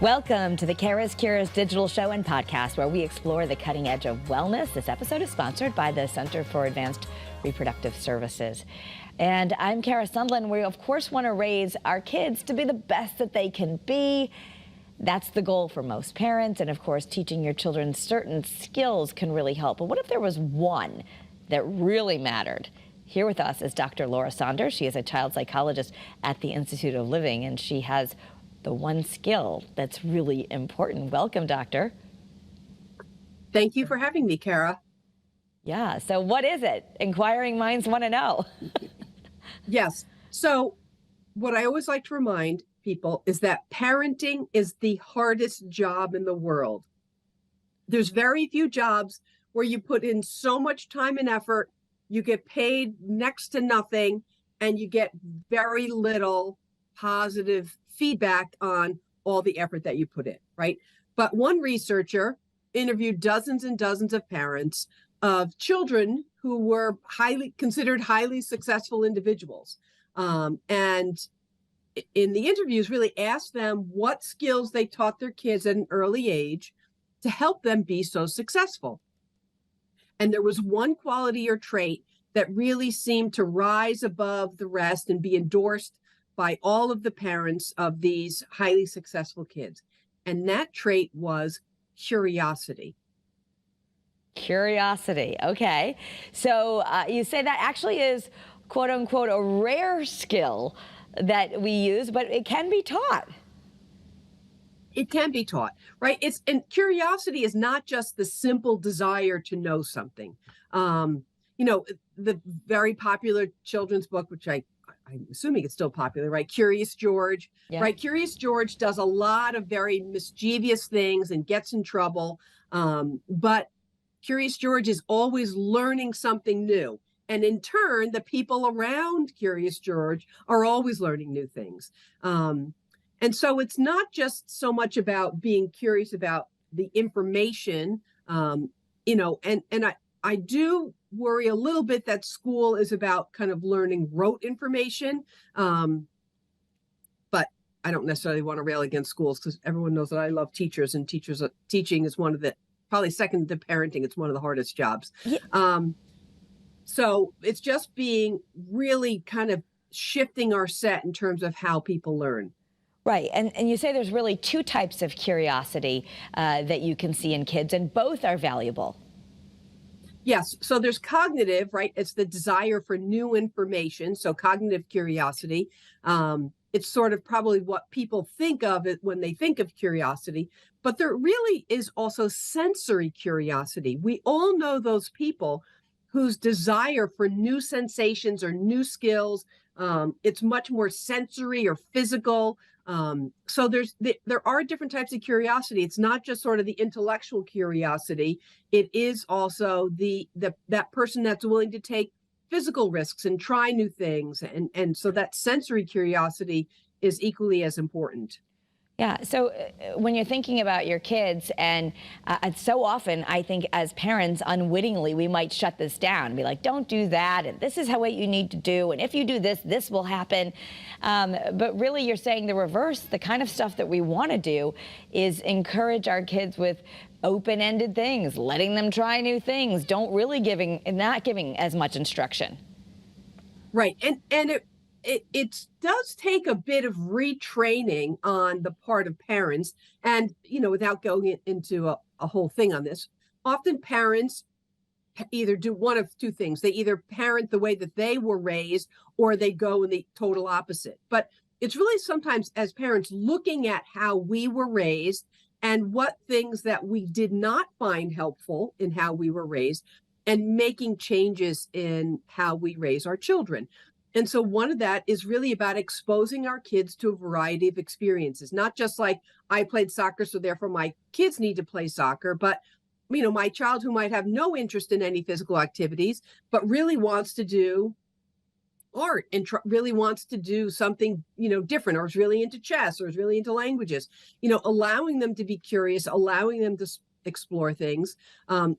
Welcome to the CURES digital show and podcast, where we explore the cutting edge of wellness. This episode is sponsored by the Center for Advanced Reproductive Services. And I'm Kara Sundlin. We, of course, want to raise our kids to be the best that they can be. That's the goal for most parents. And, of course, teaching your children certain skills can really help. But what if there was one that really mattered? Here with us is Dr. Laura Saunders. She is a child psychologist at the Institute of Living, and she has the one skill that's really important. Welcome, doctor. Thank you for having me, Kara. Yeah, so what is it? Inquiring minds want to know. Yes. So what I always like to remind people is that parenting is the hardest job in the world. There's very few jobs where you put in so much time and effort, you get paid next to nothing, and you get very little positive feedback on all the effort that you put in, right? But one researcher interviewed dozens and dozens of parents of children who were considered highly successful individuals. And in the interviews, really asked them what skills they taught their kids at an early age to help them be so successful. And there was one quality or trait that really seemed to rise above the rest and be endorsed by all of the parents of these highly successful kids. And that trait was curiosity. Curiosity. Okay. So you say that actually is, quote unquote, a rare skill that we use, but it can be taught. It can be taught, right? And curiosity is not just the simple desire to know something. The very popular children's book, which I'm assuming it's still popular, right? Curious George, yeah. Right? Curious George does a lot of very mischievous things and gets in trouble. But Curious George is always learning something new. And in turn, the people around Curious George are always learning new things. And so it's not just so much about being curious about the information, and I do worry a little bit that school is about kind of learning rote information. But I don't necessarily want to rail against schools, because everyone knows that I love teachers, and teaching is one of the, probably second to parenting, it's one of the hardest jobs. Yeah. So it's just being really kind of shifting our set in terms of how people learn. Right. And you say there's really two types of curiosity that you can see in kids, and both are valuable. Yes. So there's cognitive, right? It's the desire for new information. So cognitive curiosity. It's sort of probably what people think of it when they think of curiosity. But there really is also sensory curiosity. We all know those people whose desire for new sensations or new skills, it's much more sensory or physical. So there are different types of curiosity. It's not just sort of the intellectual curiosity. It is also that person that's willing to take physical risks and try new things. And so that sensory curiosity is equally as important. Yeah. So when you're thinking about your kids, and so often I think as parents, unwittingly, we might shut this down and be like, don't do that. And this is what you need to do. And if you do this, this will happen. But really, you're saying the reverse. The kind of stuff that we want to do is encourage our kids with open-ended things, letting them try new things, not giving as much instruction. Right. And it does take a bit of retraining on the part of parents. And, without going into a whole thing on this, often parents either do one of two things. They either parent the way that they were raised, or they go in the total opposite. But it's really sometimes, as parents, looking at how we were raised and what things that we did not find helpful in how we were raised, and making changes in how we raise our children. And so one of that is really about exposing our kids to a variety of experiences, not just like, I played soccer, so therefore my kids need to play soccer, but my child who might have no interest in any physical activities, but really wants to do art and really wants to do something, different, or is really into chess, or is really into languages, allowing them to be curious, allowing them to explore things.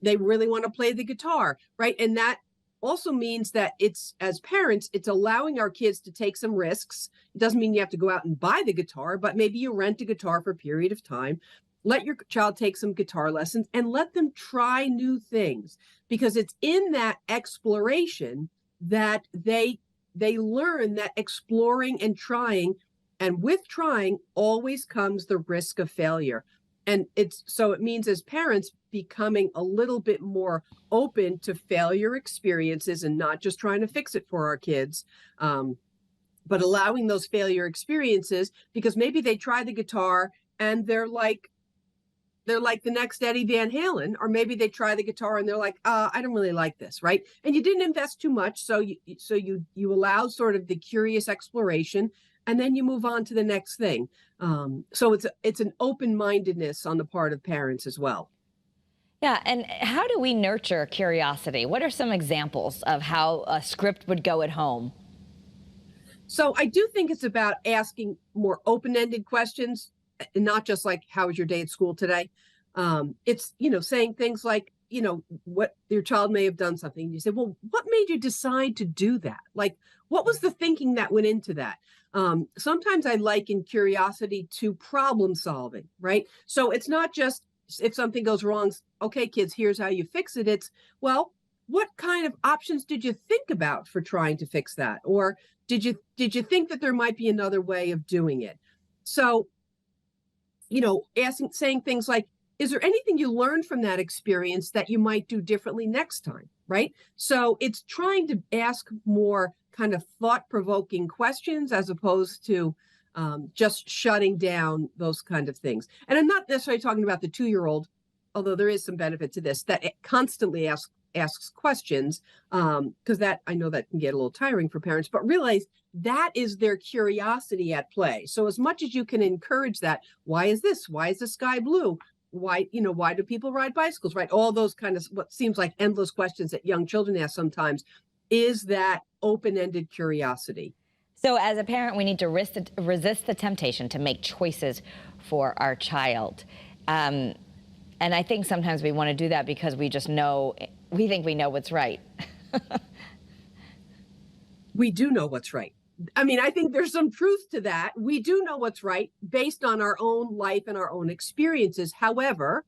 They really want to play the guitar, right? And that also means that it's, as parents, it's allowing our kids to take some risks. It doesn't mean you have to go out and buy the guitar, but maybe you rent a guitar for a period of time. Let your child take some guitar lessons and let them try new things, because it's in that exploration that they learn that exploring and trying, and with trying always comes the risk of failure. And it means, as parents, becoming a little bit more open to failure experiences and not just trying to fix it for our kids, but allowing those failure experiences, because maybe they try the guitar and they're like the next Eddie Van Halen, or maybe they try the guitar and they're like, I don't really like this, right? And you didn't invest too much, so you allow sort of the curious exploration, and then you move on to the next thing. So it's an open-mindedness on the part of parents as well. Yeah, and how do we nurture curiosity? What are some examples of how a script would go at home? So I do think it's about asking more open-ended questions, and not just like, how was your day at school today? It's, saying things like, what your child may have done something. You say, well, what made you decide to do that? Like, what was the thinking that went into that? Sometimes I liken curiosity to problem solving, right? So it's not just, if something goes wrong, okay, kids, here's how you fix it. It's, well, what kind of options did you think about for trying to fix that? Or did you think that there might be another way of doing it? So, saying things like, is there anything you learned from that experience that you might do differently next time? Right. So it's trying to ask more kind of thought-provoking questions, as opposed to just shutting down those kind of things. And I'm not necessarily talking about the 2-year-old, although there is some benefit to this, that it constantly asks questions, because that, I know that can get a little tiring for parents, but realize that is their curiosity at play. So as much as you can encourage that, why is this? Why is the sky blue? Why do people ride bicycles, right? All those kind of what seems like endless questions that young children ask sometimes, is that open-ended curiosity. So as a parent, we need to resist the temptation to make choices for our child. And I think sometimes we want to do that because we think we know what's right. We do know what's right. I mean, I think there's some truth to that. We do know what's right based on our own life and our own experiences. However,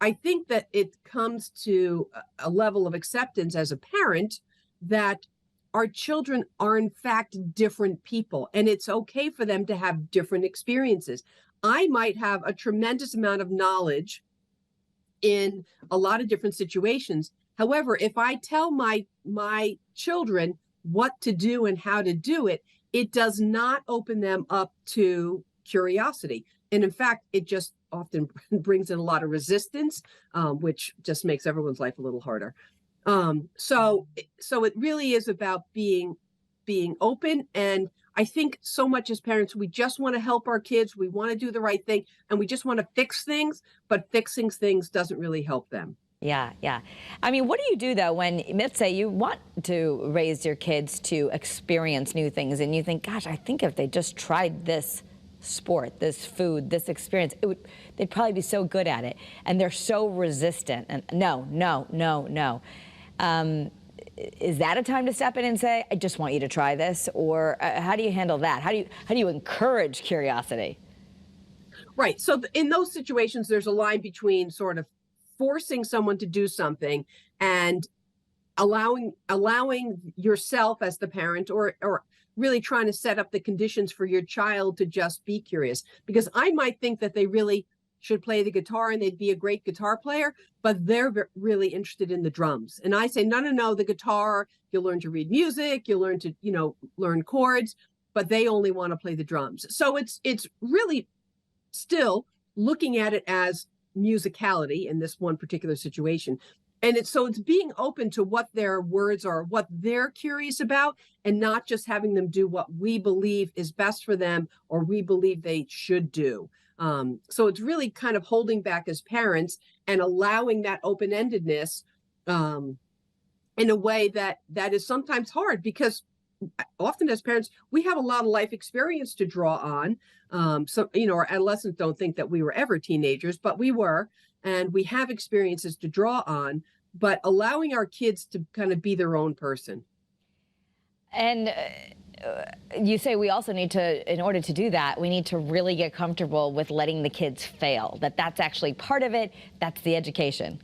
I think that it comes to a level of acceptance as a parent that our children are in fact different people, and it's okay for them to have different experiences. I might have a tremendous amount of knowledge in a lot of different situations. However, if I tell my children what to do and how to do it, it does not open them up to curiosity. And in fact, it just often brings in a lot of resistance, which just makes everyone's life a little harder. So it really is about being open. And I think so much as parents, we just want to help our kids. We want to do the right thing, and we just want to fix things, but fixing things doesn't really help them. Yeah, yeah. I mean, what do you do, though, when, let's say, you want to raise your kids to experience new things, and you think, gosh, I think if they just tried this sport, this food, this experience, they'd probably be so good at it, and they're so resistant, and no. Is that a time to step in and say, I just want you to try this? Or how do you handle that? How do you encourage curiosity? Right. So in those situations, there's a line between sort of forcing someone to do something and allowing yourself as the parent, or really trying to set up the conditions for your child to just be curious. Because I might think that they really should play the guitar and they'd be a great guitar player, but they're really interested in the drums. And I say, no, the guitar, you'll learn to read music, you'll learn to, learn chords, but they only want to play the drums. So it's really still looking at it as musicality in this one particular situation. And it's being open to what their words are, what they're curious about, and not just having them do what we believe is best for them or we believe they should do. So it's really kind of holding back as parents and allowing that open-endedness in a way that is sometimes hard, because often as parents, we have a lot of life experience to draw on. So, our adolescents don't think that we were ever teenagers, but we were, and we have experiences to draw on. but allowing our kids to kind of be their own person. And you say we also need to, in order to do that, we need to really get comfortable with letting the kids fail, that's actually part of it. That's the education.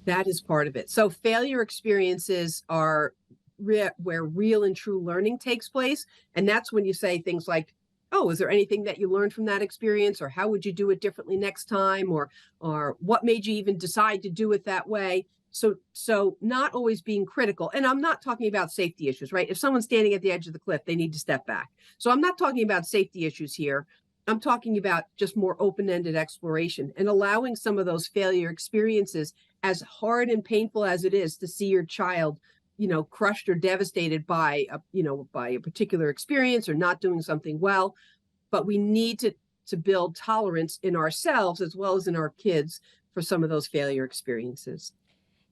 That is part of it. So failure experiences are where real and true learning takes place. And that's when you say things like, oh, is there anything that you learned from that experience? Or how would you do it differently next time? Or what made you even decide to do it that way? So not always being critical. And I'm not talking about safety issues, right? If someone's standing at the edge of the cliff, they need to step back. So I'm not talking about safety issues here. I'm talking about just more open-ended exploration and allowing some of those failure experiences, as hard and painful as it is to see your child, crushed or devastated by a particular experience or not doing something well. But we need to build tolerance in ourselves as well as in our kids for some of those failure experiences.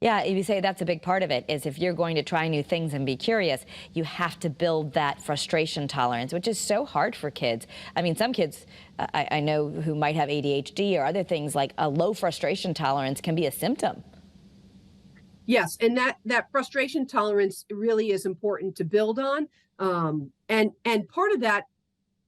Yeah, you say that's a big part of it, is if you're going to try new things and be curious, you have to build that frustration tolerance, which is so hard for kids. I mean, some kids I know who might have ADHD or other things, like a low frustration tolerance can be a symptom. Yes, and that frustration tolerance really is important to build on. And part of that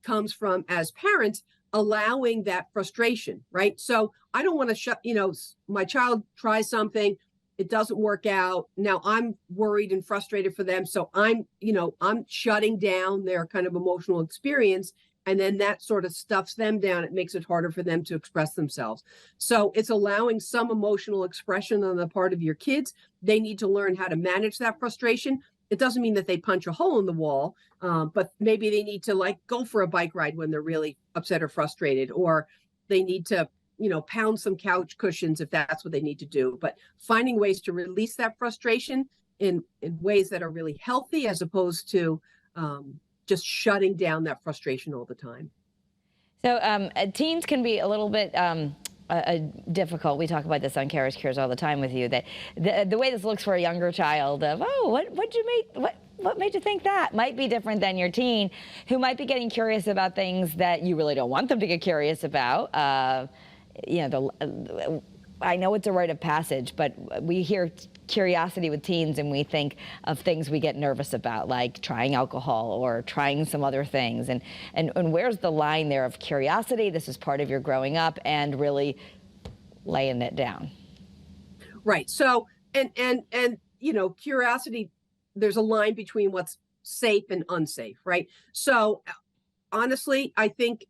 comes from, as parents, allowing that frustration, right? So I don't want to my child tries something, it doesn't work out. Now I'm worried and frustrated for them. So I'm shutting down their kind of emotional experience. And then that sort of stuffs them down. It makes it harder for them to express themselves. So it's allowing some emotional expression on the part of your kids. They need to learn how to manage that frustration. It doesn't mean that they punch a hole in the wall, but maybe they need to go for a bike ride when they're really upset or frustrated, or they need to, pound some couch cushions if that's what they need to do. But finding ways to release that frustration in ways that are really healthy, as opposed to just shutting down that frustration all the time. So teens can be a little bit difficult. We talk about this on CURES all the time with you, that the way this looks for a younger child of, oh, what made you think that, might be different than your teen, who might be getting curious about things that you really don't want them to get curious about. I know it's a rite of passage, but we hear curiosity with teens and we think of things we get nervous about, like trying alcohol or trying some other things. And where's the line there of curiosity? This is part of your growing up, and really laying it down. Right. So, and curiosity, there's a line between what's safe and unsafe, right? So honestly, I think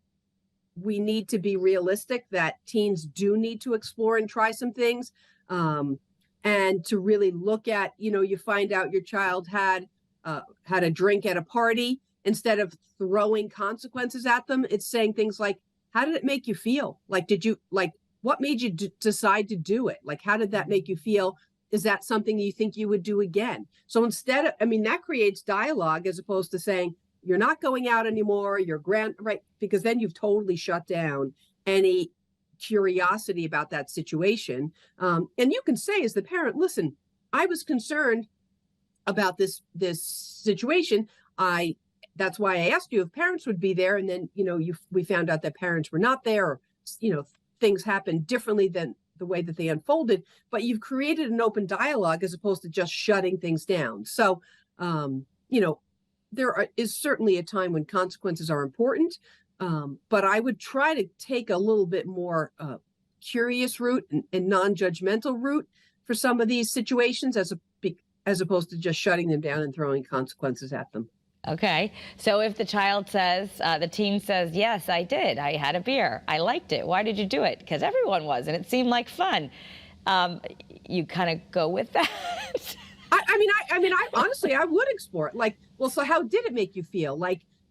we need to be realistic that teens do need to explore and try some things. And to really look at, you find out your child had a drink at a party. Instead of throwing consequences at them, it's saying things like, how did it make you feel? What made you decide to do it? How did that make you feel? Is that something you think you would do again? So instead of, that creates dialogue, as opposed to saying, you're not going out anymore, right? Because then you've totally shut down any curiosity about that situation. And you can say, as the parent, listen, I was concerned about this situation. That's why I asked you if parents would be there. And then, we found out that parents were not there, or, things happened differently than the way that they unfolded. But you've created an open dialogue as opposed to just shutting things down. So, there is certainly a time when consequences are important, but I would try to take a little bit more curious route and non-judgmental route for some of these situations, as opposed to just shutting them down and throwing consequences at them. Okay. So if the child says, the teen says, yes, I did. I had a beer. I liked it. Why did you do it? Because everyone was, and it seemed like fun. You kind of go with that. I honestly, I would explore it. Well, so how did it make you feel?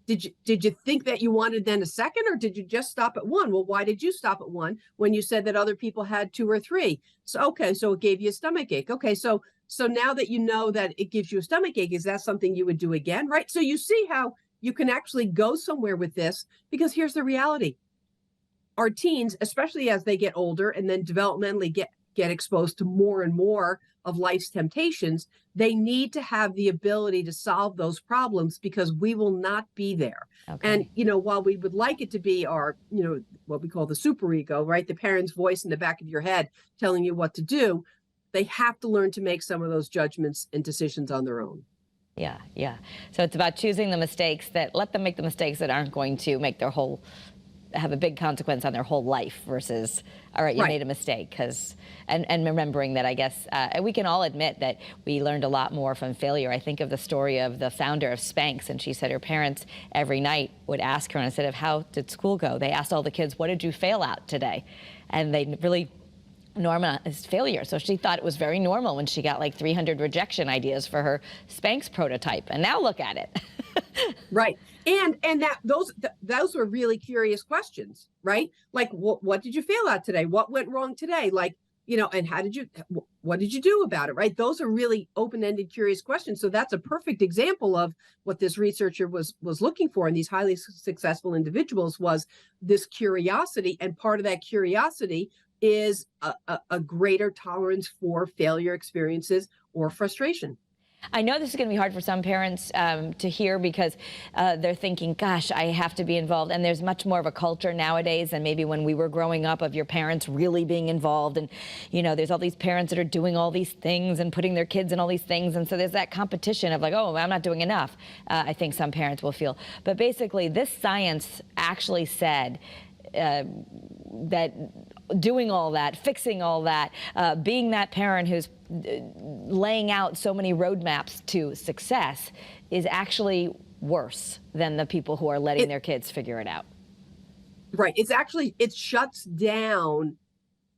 Did you think that you wanted then a second, or did you just stop at one? Well, why did you stop at one when you said that other people had two or three? So, okay, so it gave you a stomach ache. Okay, so now that you know that it gives you a stomach ache, is that something you would do again, right? So you see how you can actually go somewhere with this, because here's the reality. Our teens, especially as they get older and then developmentally get exposed to more and more of life's temptations, they need to have the ability to solve those problems, because we will not be there. Okay. And, while we would like it to be our, what we call the super ego, right? The parent's voice in the back of your head telling you what to do. they have to learn to make some of those judgments and decisions on their own. Yeah, yeah. So it's about choosing the mistakes let them make the mistakes that aren't going to make have a big consequence on their whole life versus, all right, you made a mistake, and remembering that, I guess, we can all admit that we learned a lot more from failure. I think of the story of the founder of Spanx, and she said her parents every night would ask her, instead of how did school go, they asked all the kids, what did you fail at today? And they really normalized failure. So she thought it was very normal when she got like 300 rejection ideas for her Spanx prototype. And now look at it. Right. And those were really curious questions, right? Like, what did you fail at today? What went wrong today? Like, and what did you do about it? Right. Those are really open-ended, curious questions. So that's a perfect example of what this researcher was looking for in these highly successful individuals, was this curiosity. And part of that curiosity is a greater tolerance for failure experiences or frustration. I know this is going to be hard for some parents to hear, because they're thinking, gosh, I have to be involved. And there's much more of a culture nowadays than maybe when we were growing up, of your parents really being involved. And, there's all these parents that are doing all these things and putting their kids in all these things. And so there's that competition of like, oh, I'm not doing enough. I think some parents will feel. But basically, this science actually said that doing all that, fixing all that, being that parent who's laying out so many roadmaps to success is actually worse than the people who are letting their kids figure it out. Right. It shuts down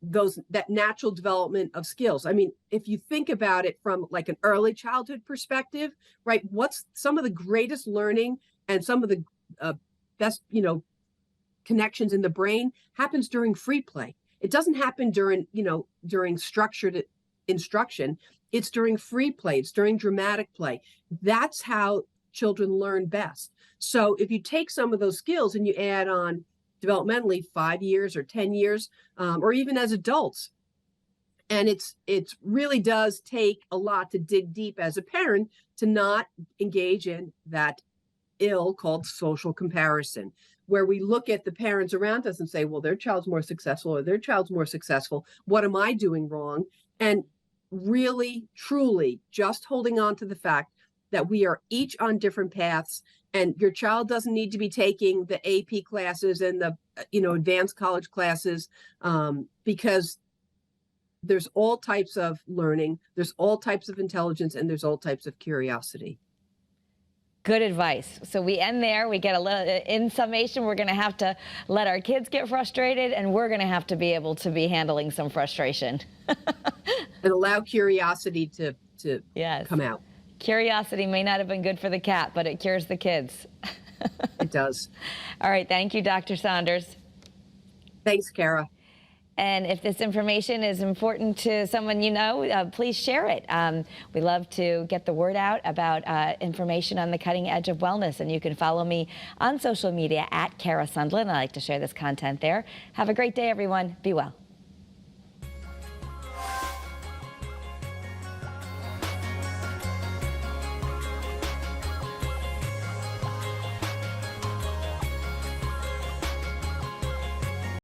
that natural development of skills. I mean, if you think about it from like an early childhood perspective, right, what's some of the greatest learning and some of the best, connections in the brain happens during free play. It doesn't happen during structured instruction. It's during free play. It's during dramatic play. That's how children learn best. So if you take some of those skills and you add on developmentally 5 years or 10 years, or even as adults, and it really does take a lot to dig deep as a parent to not engage in that ill called social comparison, where we look at the parents around us and say, well, their child's more successful, or their child's more successful. What am I doing wrong? And really, truly just holding on to the fact that we are each on different paths, and your child doesn't need to be taking the AP classes and the, advanced college classes, because there's all types of learning, there's all types of intelligence, and there's all types of curiosity. Good advice. So we end there. We get a little, in summation, we're going to have to let our kids get frustrated, and we're going to have to be able to be handling some frustration. And allow curiosity to come out. Curiosity may not have been good for the cat, but it cures the kids. It does. All right. Thank you, Dr. Saunders. Thanks, Kara. And if this information is important to someone please share it. We love to get the word out about information on the cutting edge of wellness. And you can follow me on social media at Kara Sundlin. I like to share this content there. Have a great day, everyone. Be well.